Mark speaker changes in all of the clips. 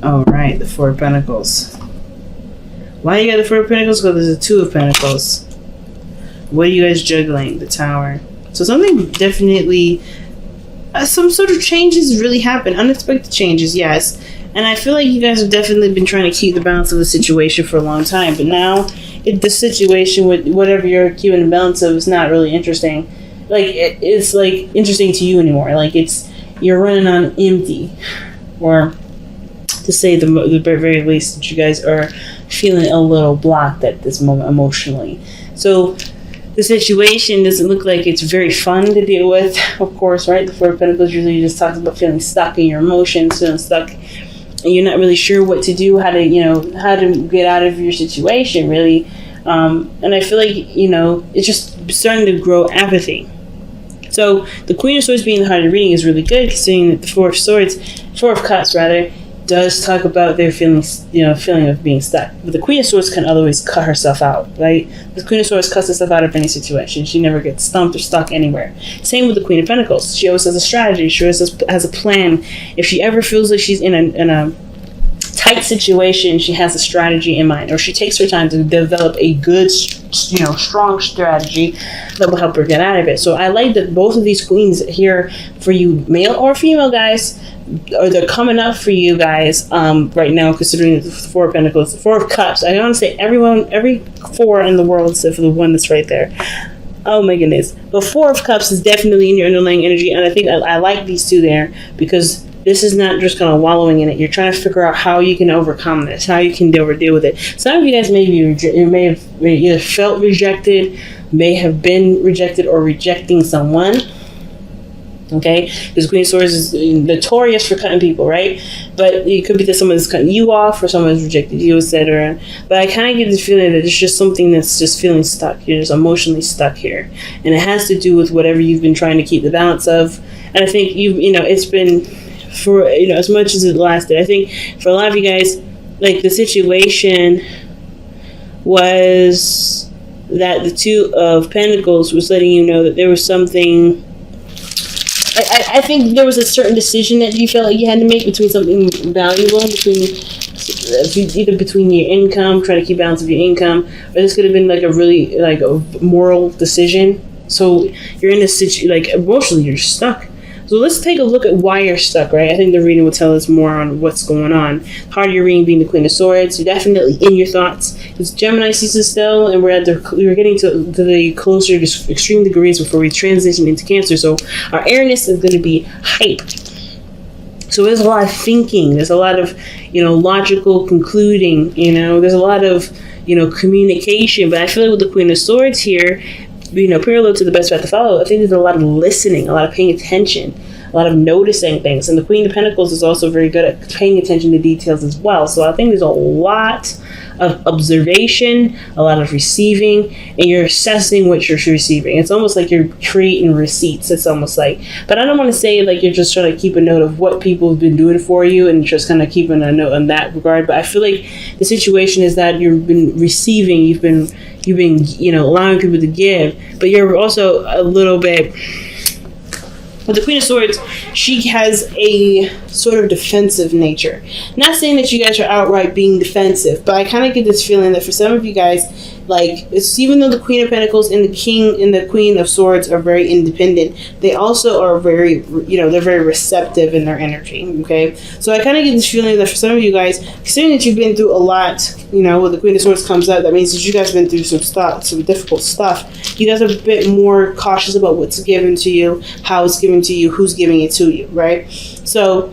Speaker 1: All right, the Four of Pentacles. Why you got the Four of Pentacles? Because there's a Two of Pentacles. What are you guys juggling? The Tower. So something definitely, some sort of changes really happen. Unexpected changes, yes. And I feel like you guys have definitely been trying to keep the balance of the situation for a long time. But now, the situation with whatever you're keeping the balance of is not really interesting. Like, it's like interesting to you anymore. Like, you're running on empty. Or, to say the very least, that you guys are feeling a little blocked at this moment emotionally. So, the situation doesn't look like it's very fun to deal with, of course, right? The Four of Pentacles usually just talks about feeling stuck in your emotions, feeling stuck, and you're not really sure what to do, how to get out of your situation, really. And I feel like, it's just starting to grow apathy. So the Queen of Swords being the heart of the reading is really good, considering that the Four of Cups, does talk about their feelings, feeling of being stuck. But the Queen of Swords can always cut herself out, right? The Queen of Swords cuts herself out of any situation. She never gets stumped or stuck anywhere. Same with the Queen of Pentacles. She always has a strategy. She always has a plan. If she ever feels like she's in a tight situation, she has a strategy in mind, or she takes her time to develop a good, strong strategy that will help her get out of it. So I like that both of these queens here, for you male or female guys, or they're coming up for you guys right now, considering the Four of Pentacles, the Four of Cups. I want to say every four in the world except for the one that's right there. Oh my goodness. The Four of Cups is definitely in your underlying energy, and I think I like these two there, because this is not just kind of wallowing in it. You're trying to figure out how you can overcome this, how you can deal with it. Some of you guys may have either felt rejected, may have been rejected, or rejecting someone. Okay, because Queen of Swords is notorious for cutting people, right? But it could be that someone's cutting you off, or someone's rejected you, etc. But I kind of get the feeling that it's just something that's just feeling stuck. You're just emotionally stuck here, and it has to do with whatever you've been trying to keep the balance of. And I think it's been, for as much as it lasted, I think for a lot of you guys, like, the situation was that the Two of Pentacles was letting you know that there was something. I think there was a certain decision that you felt like you had to make between something valuable, either between your income, trying to keep balance of your income, or this could have been like a moral decision. So you're in a situation, like, emotionally you're stuck. So let's take a look at why you're stuck, right? I think the reading will tell us more on what's going on. Part of your reading being the Queen of Swords. You're definitely in your thoughts. It's Gemini season still, and we're getting to the closer to extreme degrees before we transition into Cancer. So our airness is going to be hype. So there's a lot of thinking. There's a lot of, logical concluding. There's a lot of, communication. But I feel like with the Queen of Swords here, parallel to the best path to follow, I think there's a lot of listening, a lot of paying attention, a lot of noticing things. And the Queen of Pentacles is also very good at paying attention to details as well. So I think there's a lot of observation, a lot of receiving, and you're assessing what you're receiving. It's almost like you're creating receipts. It's almost like, but I don't want to say like you're just trying to keep a note of what people have been doing for you and just kind of keeping a note in that regard. But I feel like the situation is that you've been receiving, you've been allowing people to give, but you're also a little bit. With the Queen of Swords, she has a sort of defensive nature. Not saying that you guys are outright being defensive, but I kind of get this feeling that for some of you guys, like, it's even though the Queen of Pentacles and the King and the Queen of Swords are very independent, they also are very, they're very receptive in their energy, okay? So I kind of get this feeling that for some of you guys, considering that you've been through a lot, when the Queen of Swords comes out, that means that you guys have been through some difficult stuff. You guys are a bit more cautious about what's given to you, how it's given to you, who's giving it to you, right? So,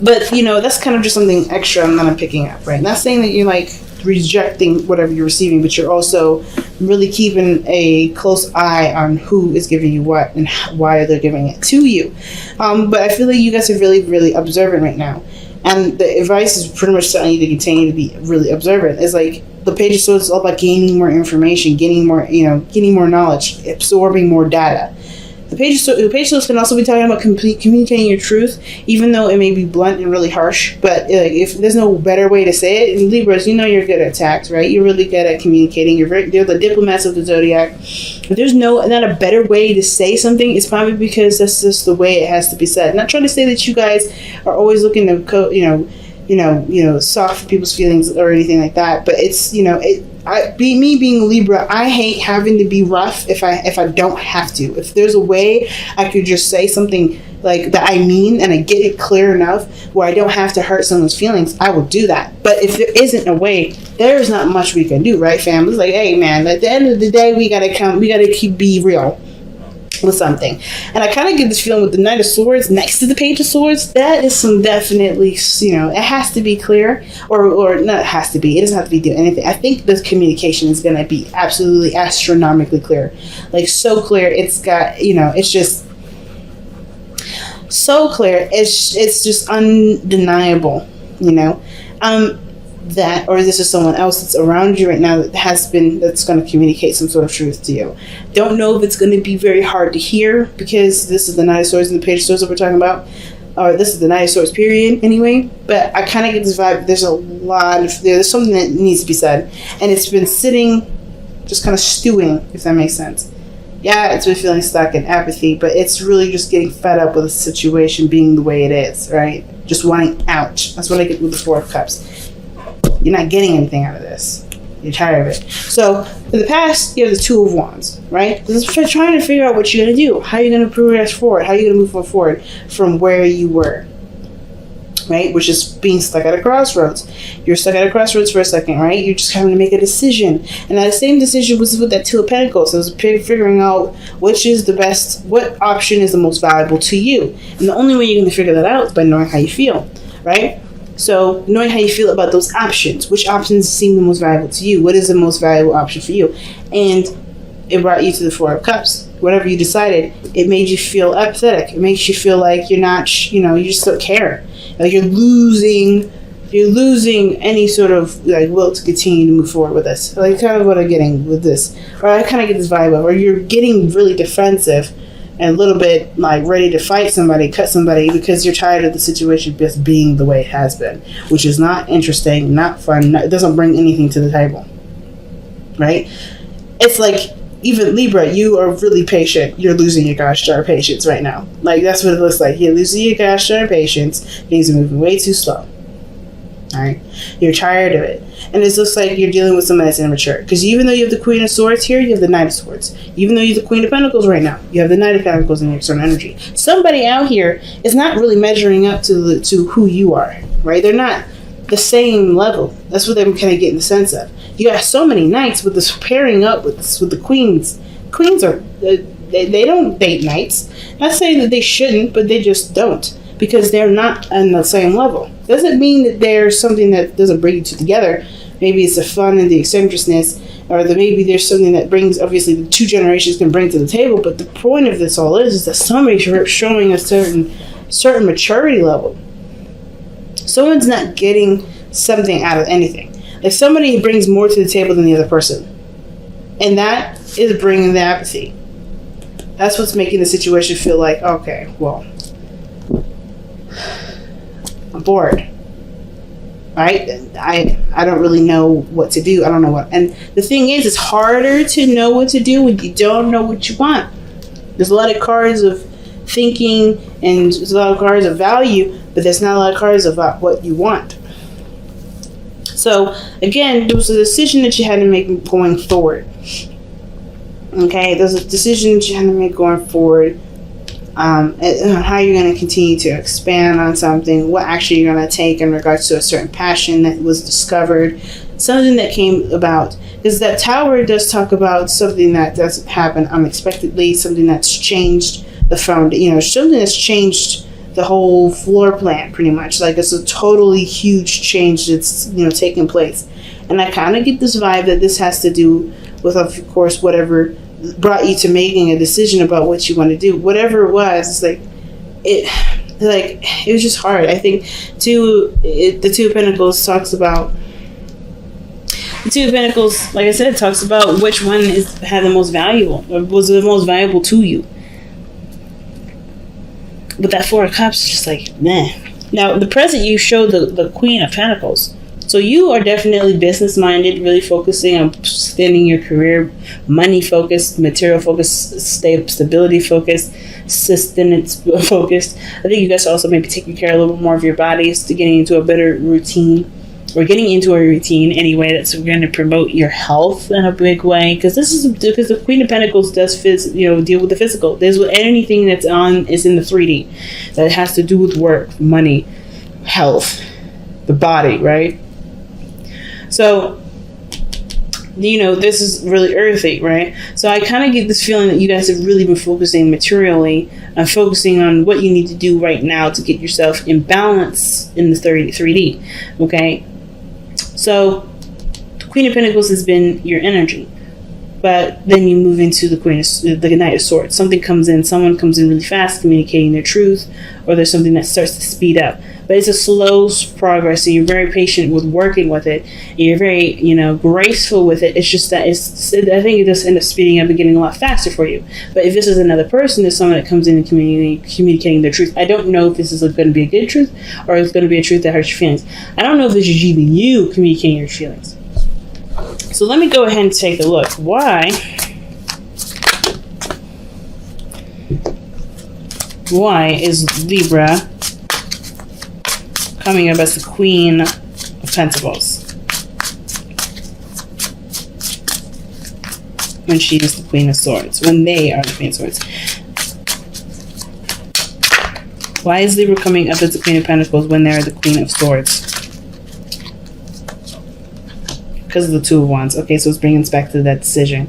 Speaker 1: but, that's kind of just something extra I'm picking up, right? Not saying that you're, like, rejecting whatever you're receiving, but you're also really keeping a close eye on who is giving you what and why they're giving it to you. But I feel like you guys are really, really observant right now. And the advice is pretty much telling you to continue to be really observant. It's like the Page of Swords is all about gaining more information, getting more knowledge, absorbing more data. The Page of Swords can also be talking about communicating your truth, even though it may be blunt and really harsh. But if there's no better way to say it, in Libras, you're good at tact, right? You're really good at communicating. They're the diplomats of the zodiac. If there's not a better way to say something, it's probably because that's just the way it has to be said. I'm not trying to say that you guys are always looking to
Speaker 2: soft people's feelings or anything like that. But it's, me being a Libra, I hate having to be rough if I don't have to. If there's a way I could just say something like that I mean, and I get it clear enough where I don't have to hurt someone's feelings, I will do that. But if there isn't a way, there's not much we can do, right, fam? It's like, hey, man, at the end of the day, we gotta be real with something. And I kind of get this feeling with the Knight of Swords next to the Page of Swords, that is some definitely, it has to be clear, or not has to be, it doesn't have to be doing anything. I think this communication is going to be absolutely astronomically clear, like so clear, it's got, it's just so clear, it's just undeniable, that, or this is someone else that's around you right now that's going to communicate some sort of truth to you. Don't know if it's going to be very hard to hear, because this is the Knight of Swords and the Page of Swords that we're talking about, or this is the Knight of Swords period anyway. But I kind of get this vibe. There's something that needs to be said, and it's been sitting, just kind of stewing, if that makes sense. Yeah, it's been feeling stuck in apathy, but it's really just getting fed up with the situation being the way it is, right? Just wanting out. That's what I get with the Four of Cups. You're not getting anything out of this. You're tired of it. So, in the past, you have the Two of Wands, right? This is trying to figure out what you're going to do. How are you going to progress forward? How are you going to move forward from where you were, right? Which is being stuck at a crossroads. You're stuck at a crossroads for a second, right? You're just having to make a decision. And that same decision was with that Two of Pentacles. So it was figuring out which is the best, what option is the most valuable to you. And the only way you're going to figure that out is by knowing how you feel, right? So knowing how you feel about those options, which options seem the most valuable to you? What is the most valuable option for you? And it brought you to the Four of Cups. Whatever you decided, it made you feel apathetic. It makes you feel like you're not, you just don't care. Like you're losing any sort of like will to continue to move forward with this. Like kind of what I'm getting with this. Or I kind of get this vibe of, or you're getting really defensive and a little bit like ready to fight somebody, cut somebody, because you're tired of the situation just being the way it has been, which is not interesting, not fun, it doesn't bring anything to the table, right? It's like, even Libra, you are really patient. You're losing your gosh darn patience right now. Like, that's what it looks like. You're losing your gosh darn patience. Things are moving way too slow. Alright? You're tired of it. And it looks like you're dealing with someone that's immature. Because even though you have the Queen of Swords here, you have the Knight of Swords. Even though you have the Queen of Pentacles right now, you have the Knight of Pentacles in your external energy. Somebody out here is not really measuring up to who you are. Right? They're not the same level. That's what I'm kind of getting the sense of. You have so many knights with this pairing up with the queens. Queens are, they don't date knights. Not saying that they shouldn't, but they just don't. Because they're not on the same level. Doesn't mean that there's something that doesn't bring you two together. Maybe it's the fun and the eccentricness, or maybe there's something that brings, obviously, the two generations can bring to the table. But the point of this all is that somebody's showing a certain maturity level. Someone's not getting something out of anything. Like somebody brings more to the table than the other person. And that is bringing the apathy. That's what's making the situation feel like, okay, well, I'm bored. Right? I don't really know what to do. I don't know what. And the thing is, it's harder to know what to do when you don't know what you want. There's a lot of cards of thinking and there's a lot of cards of value, but there's not a lot of cards about what you want. So, again, there was a decision that you had to make going forward. Okay? There's a decision that you had to make going forward. How you're going to continue to expand on something, what action you're going to take in regards to a certain passion that was discovered, something that came about. Because that Tower does talk about something that doesn't happen unexpectedly, something that's changed the foundation, something that's changed the whole floor plan, pretty much. Like, it's a totally huge change that's, taking place. And I kind of get this vibe that this has to do with, of course, whatever brought you to making a decision about what you want to do. Whatever it was, it was just hard. I think, the Two of Pentacles talks about, the Two of Pentacles, like I said, talks about which one had the most valuable, or was the most valuable to you. But that Four of Cups is just like, meh. Now, the present, you show the Queen of Pentacles.
Speaker 1: So you are definitely business minded, really focusing on extending your career, money focused, material focused, stability focused, sustenance focused. I think you guys are also maybe taking care a little bit more of your bodies to getting into a better routine, or getting into a routine anyway that's going to promote your health in a big way. Because the Queen of Pentacles does deal with the physical. There's anything that's is in the 3D that has to do with work, money, health, the body, right? So, this is really earthy, right? So I kind of get this feeling that you guys have really been focusing materially and focusing on what you need to do right now to get yourself in balance in the 3D, okay? So, the Queen of Pentacles has been your energy. But then you move into the Knight of Swords. Someone comes in really fast, communicating their truth, or there's something that starts to speed up. But it's a slow progress, and you're very patient with working with it. And you're very, graceful with it. It's just that I think it just ends up speeding up and getting a lot faster for you. But if this is another person, there's someone that comes in and communicating their truth. I don't know if this is going to be a good truth, or it's going to be a truth that hurts your feelings. I don't know if this is even you communicating your feelings. So let me go ahead and take a look. Why is Libra coming up as the Queen of Pentacles when she is the Queen of Swords, when they are the Queen of Swords? Why is Libra coming up as the Queen of Pentacles when they're the Queen of Swords? Because of the Two of Wands. Okay, so it's bringing us back to that decision.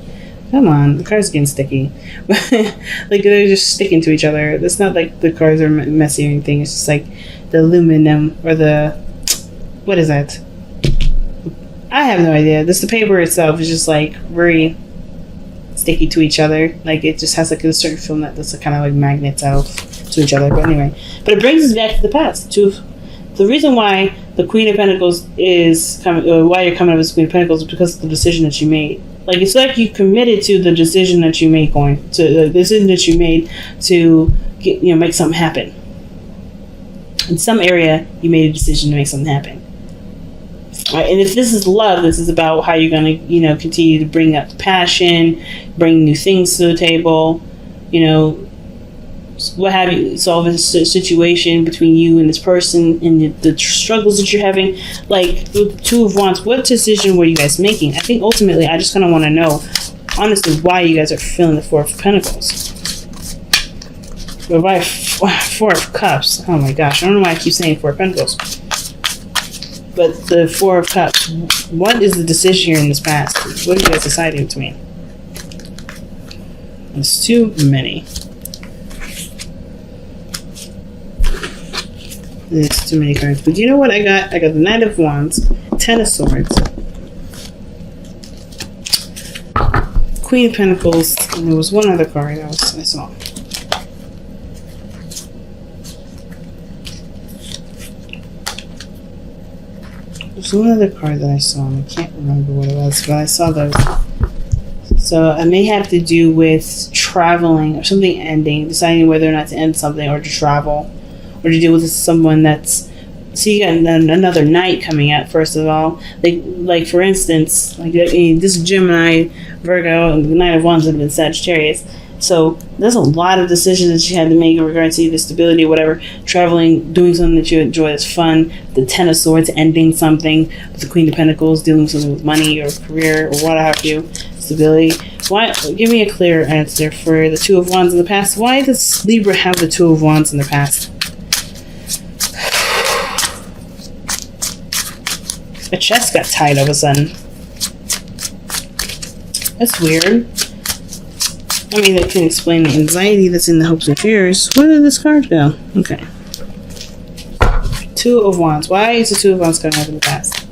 Speaker 1: Come on, the cards are getting sticky. Like, they're just sticking to each other. It's not like the cards are messy or anything. It's just like the aluminum or the... What is that? I have no idea. The paper itself is just like very sticky to each other. Like, it just has like a certain film that's kind of like magnets out to each other. But anyway. But it brings us back to the past. The reason why the Queen of Pentacles is coming, or why you're coming up as Queen of Pentacles, is because of the decision that you made. Like, it's like you committed to the decision that you made to make something happen. In some area, you made a decision to make something happen. Right? And if this is love, this is about how you're going to, continue to bring up passion, bring new things to the table, what have you, solve a situation between you and this person and the struggles that you're having. Like, the Two of Wands, what decision were you guys making? I think ultimately I just kind of want to know, honestly, why you guys are feeling the Four of Pentacles. Or why Four of Cups. Oh my gosh, I don't know why I keep saying Four of Pentacles. But the Four of Cups, what is the decision here in this past? What are you guys deciding between? It's too many. There's too many cards. But you know what I got? I got the Knight of Wands, Ten of Swords, Queen of Pentacles, and there was one other card I saw. There's one other card that I saw, and I can't remember what it was, but I saw those. So it may have to do with traveling or something ending, deciding whether or not to end something or to travel. Or to deal with someone that's... So you got another Knight coming out, first of all. Like for instance, this Gemini, Virgo, and the Knight of Wands would have been Sagittarius. So there's a lot of decisions that you had to make in regards to either stability or whatever. Traveling, doing something that you enjoy that's fun. The Ten of Swords, ending something. With the Queen of Pentacles, dealing with something with money or career or what have you. Stability. Why? Give me a clear answer for the Two of Wands in the past. Why does Libra have the Two of Wands in the past? My chest got tight all of a sudden. That's weird. I mean, that can explain the anxiety that's in the hopes and fears. Where did this card go? Okay. Two of Wands. Why is the Two of Wands coming up in the past?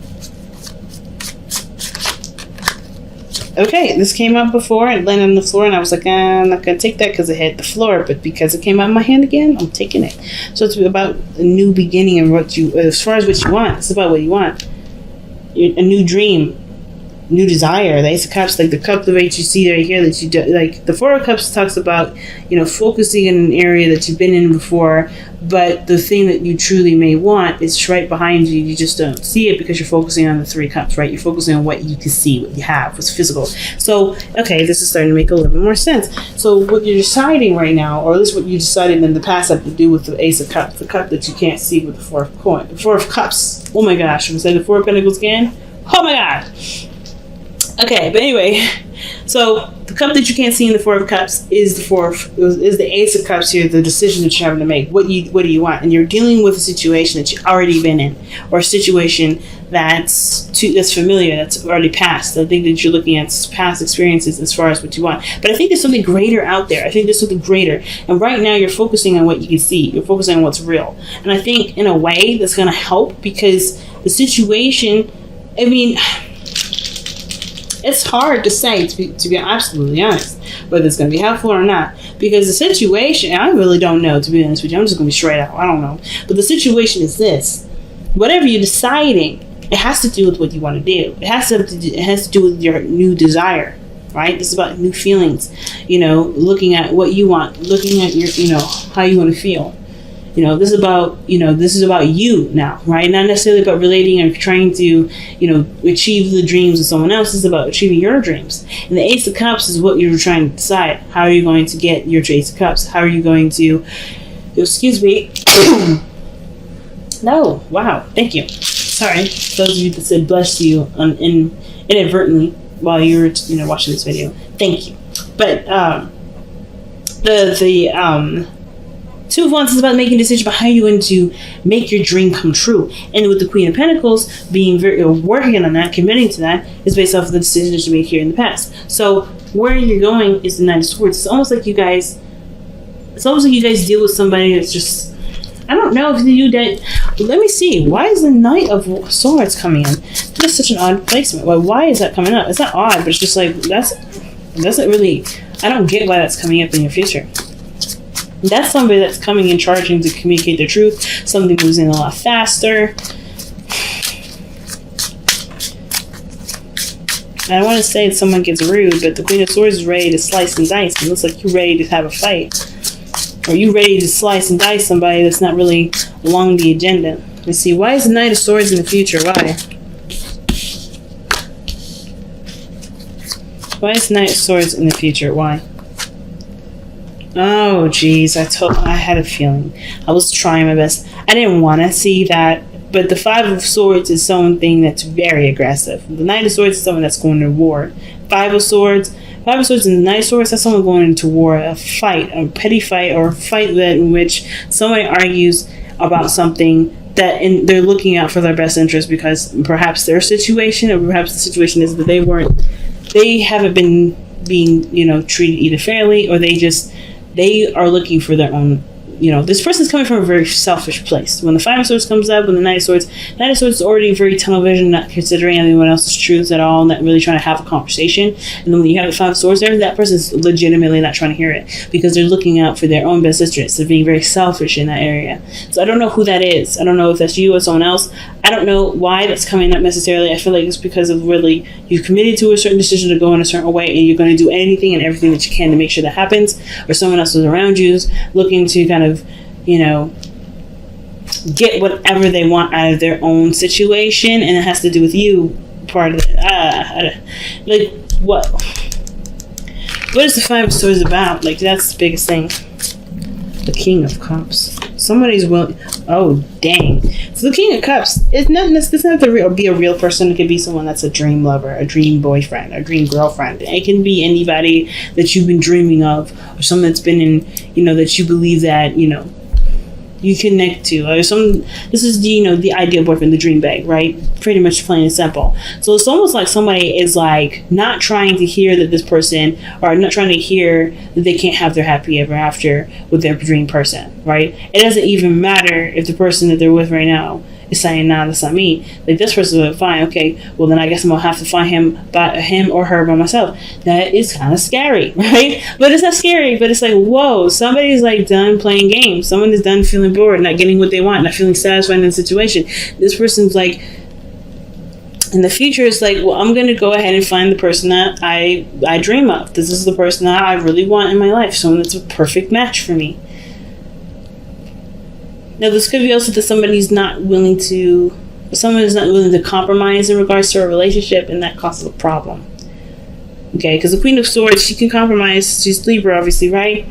Speaker 1: Okay, this came up before. It landed on the floor, and I was like, I'm not going to take that because it hit the floor. But because it came out of my hand again, I'm taking it. So it's about a new beginning and as far as what you want. It's about what you want. A new dream, new desire. The Ace of Cups, like the cup that you see right here, that you do, like the Four of Cups talks about, focusing in an area that you've been in before, but the thing that you truly may want is right behind you. You just don't see it because you're focusing on the 3 cups, right? You're focusing on what you can see, what you have, what's physical. So, okay, this is starting to make a little bit more sense. So what you're deciding right now, or at least what you decided in the past, had to do with the Ace of Cups, the cup that you can't see with the 4 of coin, the 4 of Cups. Oh my gosh, should we say the 4 of Pentacles again? Oh my god. Okay, but anyway, so the cup that you can't see in the 4 of Cups is the Ace of Cups here, the decision that you're having to make. What do you want? And you're dealing with a situation that you've already been in, or a situation that's familiar, that's already past. I think that you're looking at past experiences as far as what you want. But I think there's something greater out there. I think there's something greater. And right now you're focusing on what you can see. You're focusing on what's real. And I think in a way that's going to help, because the situation, I mean, it's hard to say, to be absolutely honest, whether it's going to be helpful or not. Because the situation, I really don't know, to be honest with you. I'm just going to be straight out. I don't know. But the situation is this. Whatever you're deciding, it has to do with what you want to do. It has to do with your new desire, right? This is about new feelings. Looking at what you want, looking at your, how you want to feel. This is about you now, right? Not necessarily about relating or trying to, achieve the dreams of someone else. This is about achieving your dreams. And the Ace of Cups is what you're trying to decide. How are you going to get your Ace of Cups? How are you going to, excuse me. No, wow, thank you. Sorry, those of you that said bless you inadvertently while you were, watching this video. Thank you. But the 2 of Wands is about making a decision about how you're going to make your dream come true. And with the Queen of Pentacles being working on that, committing to that, is based off of the decisions you made here in the past. So where you're going is the Knight of Swords. It's almost like you guys deal with somebody that's just, I don't know if you did. Let me see. Why is the Knight of Swords coming in? That's such an odd placement. Why is that coming up? It's not odd, but it's just like, it doesn't really, I don't get why that's coming up in your future. That's somebody that's coming and charging to communicate the truth. Something moves in a lot faster. I don't want to say that someone gets rude, but the Queen of Swords is ready to slice and dice. It looks like you're ready to have a fight. Or you ready to slice and dice somebody that's not really along the agenda. Let's see, why is the Knight of Swords in the future? Why? Why is the Knight of Swords in the future? Why? Oh, geez. I had a feeling. I was trying my best. I didn't want to see that. But the 5 of Swords is something that's very aggressive. The Knight of Swords is someone that's going to war. 5 of Swords and the Knight of Swords, that's someone going into war. A fight, a petty fight, or a fight in which somebody argues about something that they're looking out for their best interest, because perhaps their situation, or perhaps the situation is that they haven't been being, treated either fairly, or they are looking for their own, this person's coming from a very selfish place. When the 5 of Swords comes up, when the Knight of Swords is already very tunnel vision, not considering anyone else's truths at all, not really trying to have a conversation. And then when you have the 5 of Swords there, that person's legitimately not trying to hear it, because they're looking out for their own best interests. They're being very selfish in that area. So I don't know who that is. I don't know if that's you or someone else. I don't know why that's coming up necessarily. I feel like it's because of really, you've committed to a certain decision to go in a certain way, and you're going to do anything and everything that you can to make sure that happens, or someone else is around you is looking to kind of, get whatever they want out of their own situation, and it has to do with you, part of it. Like, what is the 5 of Swords about? Like, that's the biggest thing. The King of Cups. Somebody's willing. Oh, dang. So the King of Cups, it doesn't have to be a real person. It could be someone that's a dream lover, a dream boyfriend, a dream girlfriend. It can be anybody that you've been dreaming of, or someone that's been in, that you believe that, you connect to. This is the ideal boyfriend, the dream bag, right? Pretty much plain and simple. So it's almost like somebody is like not trying to hear that this person, or not trying to hear that they can't have their happy ever after with their dream person, right? It doesn't even matter if the person that they're with right now is saying, nah, that's not me. Like, this person is fine. Okay, well then I guess I'm gonna have to find him or her by myself. That is kind of scary, right? But it's not scary, but it's like, whoa, somebody's like done playing games. Someone is done feeling bored, not getting what they want, not feeling satisfied in the situation. This person's like, in the future, it's like, well, I'm going to go ahead and find the person that I dream of. This is the person that I really want in my life. Someone that's a perfect match for me. Now, this could be also that someone's not willing to compromise in regards to a relationship, and that causes a problem. Okay, because the Queen of Swords, she can compromise. She's Libra, obviously, right?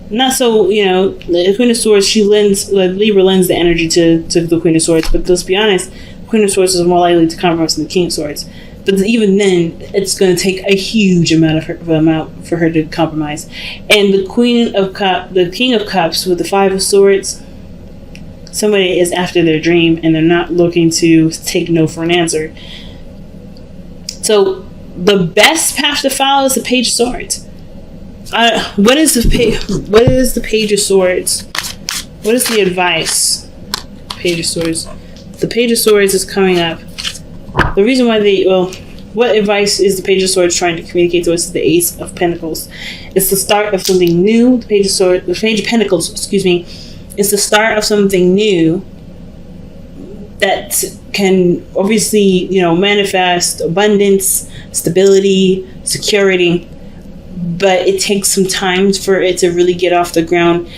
Speaker 1: Not so, the Queen of Swords, Libra lends the energy to the Queen of Swords, but let's be honest, the Queen of Swords is more likely to compromise than the King of Swords. But even then, it's going to take a huge amount for her to compromise. And the King of Cups with the Five of Swords, somebody is after their dream, and they're not looking to take no for an answer. So the best path to follow is the Page of Swords. What is the Page of Swords? What is the advice? Page of Swords. The Page of Swords is coming up. The reason why what advice is the Page of Swords trying to communicate to us is the Ace of Pentacles. It's the start of something new. The Page of Pentacles, excuse me, is the start of something new that can obviously, manifest abundance, stability, security, but it takes some time for it to really get off the ground,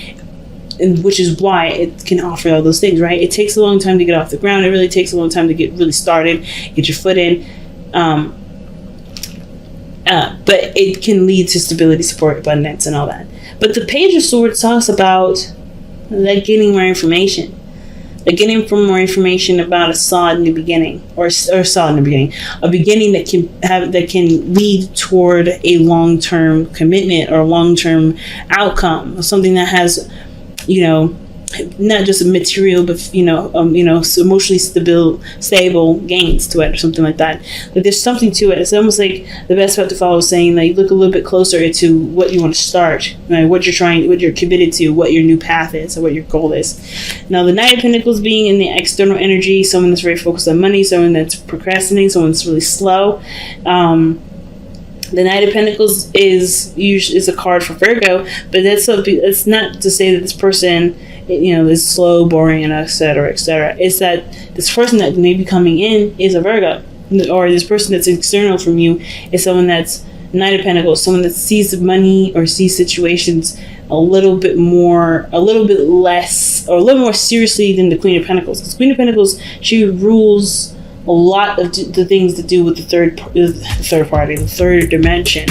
Speaker 1: and which is why it can offer all those things, right? It takes a long time to get off the ground. It really takes a long time to get really started, get your foot in. But it can lead to stability, support, abundance, and all that. But the Page of Swords talks about getting more information. Getting more information about a solid new beginning, a beginning that can lead toward a long-term commitment or a long-term outcome, something that has, not just a material, but emotionally stable gains to it, or something like that. But there's something to it. It's almost like the best path to follow is saying that you look a little bit closer to what you want to start, right? What you're committed to, what your new path is, or what your goal is. Now, the Knight of Pentacles being in the external energy, someone that's very focused on money, someone that's procrastinating, someone that's really slow. The Knight of Pentacles is a card for Virgo, but that's not to say that this person, is slow, boring, and et cetera, et cetera. It's that this person that may be coming in is a Virgo, or this person that's external from you is someone that's Knight of Pentacles, someone that sees money or sees situations a little bit less, or a little more seriously than the Queen of Pentacles. Because Queen of Pentacles, she rules a lot of the things to do with the third party, the third dimension.